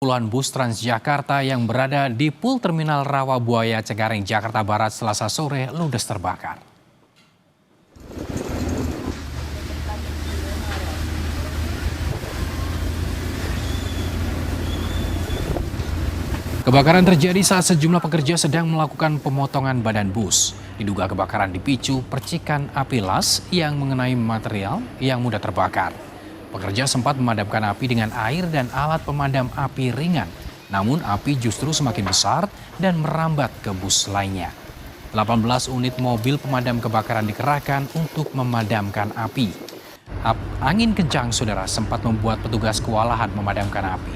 Puluhan bus Transjakarta yang berada di Pul Terminal Rawabuaya Cengkareng, Jakarta Barat Selasa sore ludes terbakar. Kebakaran terjadi saat sejumlah pekerja sedang melakukan pemotongan badan bus. Diduga kebakaran dipicu percikan api las yang mengenai material yang mudah terbakar. Pekerja sempat memadamkan api dengan air dan alat pemadam api ringan. Namun api justru semakin besar dan merambat ke bus lainnya. 18 unit mobil pemadam kebakaran dikerahkan untuk memadamkan api. Angin kencang, saudara, sempat membuat petugas kewalahan memadamkan api.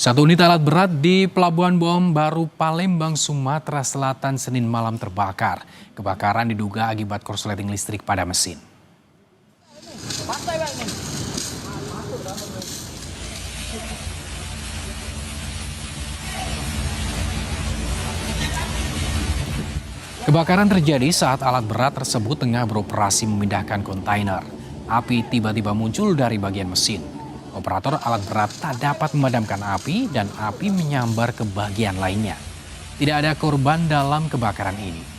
Satu unit alat berat di Pelabuhan Bom Baru, Palembang, Sumatera Selatan, Senin malam terbakar. Kebakaran diduga akibat korsleting listrik pada mesin. Kebakaran terjadi saat alat berat tersebut tengah beroperasi memindahkan kontainer. Api tiba-tiba muncul dari bagian mesin. Operator alat berat tak dapat memadamkan api dan api menyambar ke bagian lainnya. Tidak ada korban dalam kebakaran ini.